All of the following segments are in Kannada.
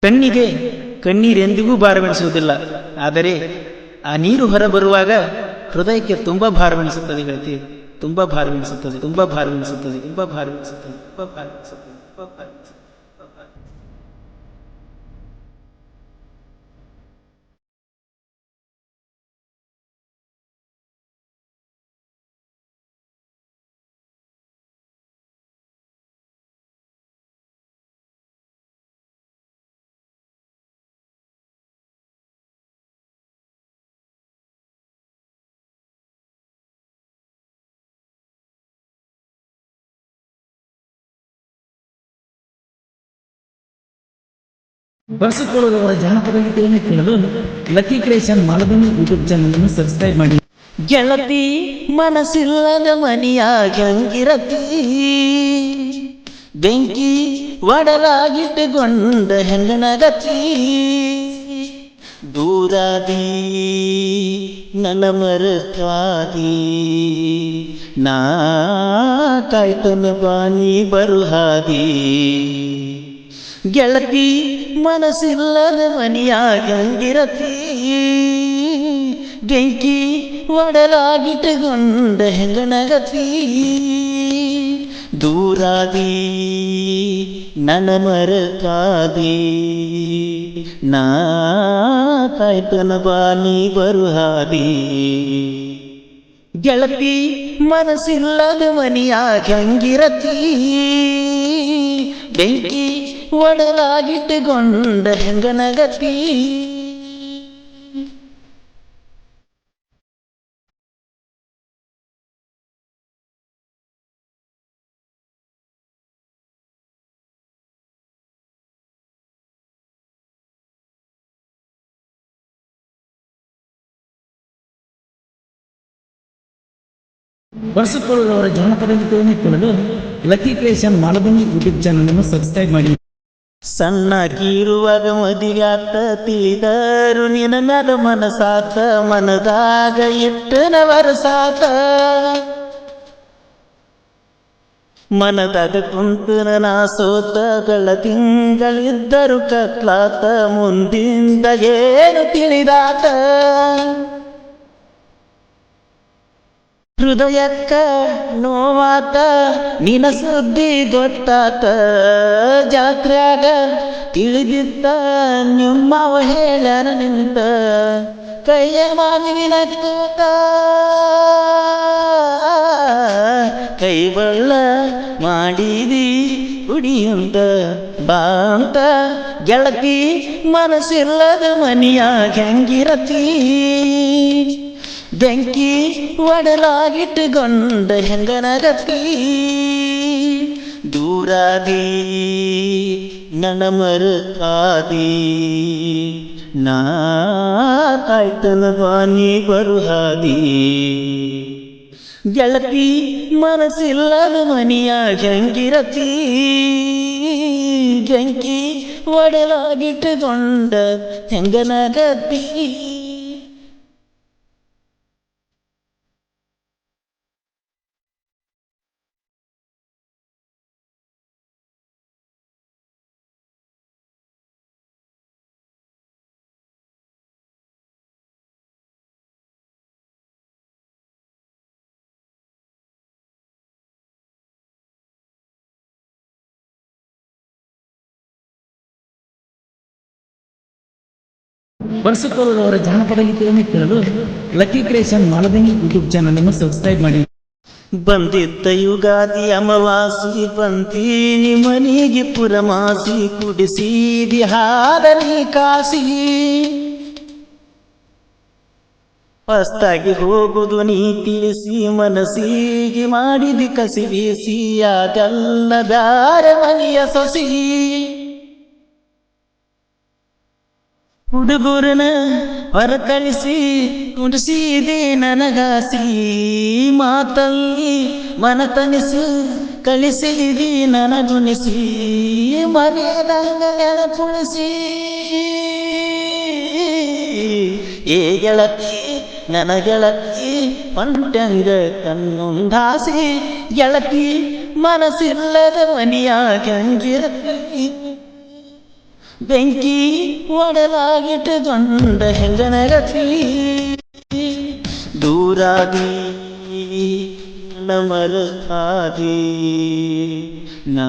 ಕಣ್ಣಿಗೆ ಕಣ್ಣೀರೆಂದಿಗೂ ಭಾರವೆನಿಸುವುದಿಲ್ಲ. ಆದರೆ ಆ ನೀರು ಹೊರಬರುವಾಗ ಹೃದಯಕ್ಕೆ ತುಂಬ ಭಾರವೆನಿಸುತ್ತದೆ ಗೆಳತಿ. ತುಂಬ ಭಾರವೆನಿಸುತ್ತದೆ, ತುಂಬ ಭಾರವೆನಿಸುತ್ತದೆ, ತುಂಬ ಭಾರವೆನಿಸುತ್ತದೆ, ತುಂಬ ಭಾರವೆನಿಸುತ್ತದೆ, ತುಂಬ ಭಾರವೆನಿಸುತ್ತದೆ. ಬಳಸಿಕೊಳ್ಳುವವರ ಜನಪದ ಗೀತೆಯನ್ನು ಕೇಳಲು ಲಕ್ಕಿ ಕ್ರಿಯೇಷನ್ ಮಾಲಧನಿ ಯೂಟ್ಯೂಬ್ ಚಾನಲ್ ಅನ್ನು ಸಬ್ಸ್ಕ್ರೈಬ್ ಮಾಡಿ. ಗೆಳತಿ ಮನಸ್ಸಿಲ್ಲದ ಮನಿಯಾಗಂಗಿರತಿ, ಬೆಂಕಿ ಒಡಲಾಗಿಟ್ಟುಕೊಂಡ ಹೆಂಗನಗತಿ, ದೂರಾದಿ ನನ್ನ ಮರಕಾದಿ, ನಾ ಕಾಯ್ತನ ಬಾನಿ ಬರುಹಾದಿ. ಗೆಳತಿ ಮನಸ್ಸಿಲ್ಲದ ಮನಿಯಾಗಂಗಿರತಿ, ಬೆಂಕಿ ಒಡಲಾಗಿಟ್ಟುಕೊಂಡ ಹೆಂಗನಗತಿ, ದೂರಾದಿ ನನ್ನ ಮರಕಾದಿ, ನಾ ಕಾಯ್ತನ ಬಾನಿ ಬರುಹಾದಿ. ಗೆಳತಿ ಮನಸ್ಸಿಲ್ಲದ ಮನಿಯಾಗಂಗಿರತಿ, ಬೆಂಕಿ ಒಡಲಾಗಿಟ್ಟುಕೊಂಡ ಹೆಂಗನಗತಿ. ಬಳಸಿಕೊಳ್ಳುವವರ ಜನಪದ ಗೀತೆಯನ್ನು ಕೇಳಲು ಲಕ್ಕಿ ಕ್ರಿಯೇಷನ್ ಮಾಲಧನಿ ಯೂಟ್ಯೂಬ್ ಚಾನಲ್ ಅನ್ನು ಸಬ್ಸ್ಕ್ರೈಬ್ ಮಾಡಿ. ಸಣ್ಣಗಿರುವಾಗ ಮದಿಗಾತ ತಿಳಿದರು ನಿನ ಮ್ಯಾಲ ಮನಸಾತ, ಮನದಾಗ ಇಟ್ಟನ ವರಸಾತ, ಮನದಾಗ ಕುಂತನ ನಾ ಸೋತ, ಗಳ ತಿಂಗಳಿದ್ದರು ಕತ್ಲಾತ, ಮುಂದಿಂದ ಏನು ತಿಳಿದಾತ. ಹೃದಯಕ್ಕ ನೋವಾತ ನಿನ ಸುದ್ದಿ ಗೊತ್ತಾತ, ಜಾತ್ರ್ಯಾಗ ತಿಳಿದಿತ್ತ ನಿಮ್ಮವ ಹೇಳ್ಯಾರ ನಿಂತ, ಕೈಯ ಮಾವಿನ ಕೂತ ಕೈ ಬಳ್ಳ ಮಾಡಿದಿ ಕುಡಿಯುಂತ ಬಾಂತ. ಗೆಳತಿ ಮನಸ್ಸಿಲ್ಲದ ಮನಿಯಾಗ ಹೆಂಗಿರತಿ, ಬೆಂಕಿ ಒಡಲಾಗಿಟ್ಟುಕೊಂಡ ಹೆಂಗನಗತಿ, ದೂರಾದಿ ನನ್ನ ಮರಕಾದಿ, ನಾ ಕಾಯ್ತನ ಬಾನಿ ಬರುಹಾದಿ. ಗೆಳತಿ ಮನಸ್ಸಿಲ್ಲದ ಮನಿಯಾಗ ಹೆಂಗಿರತಿ, ಬೆಂಕಿ ಒಡಲಾಗಿಟ್ಟುಕೊಂಡ ಹೆಂಗನಗತಿ. ಬಳಸಿಕೊಳ್ಳುವವರ ಜನಪದ ಗೀತೆಯನ್ನು ಕೇಳಲು ಲಕ್ಕಿ ಕ್ರಿಯೇಷನ್ ಮಾಲಧನಿ ಯೂಟ್ಯೂಬ್ ಚಾನಲ್ ಅನ್ನು ಸಬ್ಸ್ಕ್ರೈಬ್ ಮಾಡಿ. ಬಂದಿದ್ದ ಯುಗಾದಿ ಅಮಾವಾಸಿ, ಬಂತೀನಿ ಮನಿಗೆ ಪುರಮಾಸಿ, ಕುಡಿಸಿದಿ ಹಾದನಿ ಕಾಸಿ, ಹೊಸ್ತಾಗಿ ಹೋಗುದು ನೀ ತಿಳಿಸಿ, ಮನಸ್ಸಿಗೆ ಮಾಡಿದಿ ಕಸಿ ಬೀಸಿ, ಅದೆಲ್ಲ ಬ್ಯಾರೆ ಮನೆಯ ಸೊಸಿ. ಹುಡುಗರನ ಹೊರಕಳಿಸಿ ಕುಡಿಸಿದೆ ನನಗಾಸಿ, ಮಾತಲ್ಲಿ ಮನತನಿಸಿ ಕಳಿಸಿದಿ ನನಗುಣಿಸಿ, ಮರೆಯದಂಗ ನೆನಪುಳಿಸಿ. ಏ ಗೆಳತಿ ನನ್ನ ಗೆಳತಿ ಹೊಂಟಂಗ ಕಣ್ಣುಂದಾಸಿ, ಗೆಳತಿ ಮನಸ್ಸಿಲ್ಲದ ಮನಿಯಾಗ ಹೆಂಗಿರತಿ, ಬೆಂಕಿ ಒಡಲಾಗಿಟ್ಟ ಗಂಡ ಹೆಂಗನಗತಿ ದೂರಾಗಿ ನಮರಹಾದಿ ನಾ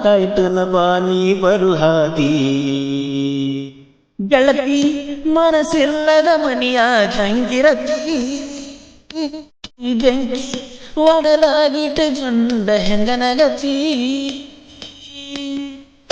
ಕಾಯ್ತನ ಬಾನಿ ಬರುಹಾದಿ ಗೆಳತಿ ಮನಸ್ಸಿಲ್ಲದ ಮನಿಯ ಜಂಗಿರತಿ ಬೆಂಕಿ ಒಡಲಾಗಿಟ್ಟ ಗಂಡ ಹೆಂಗನಗತಿ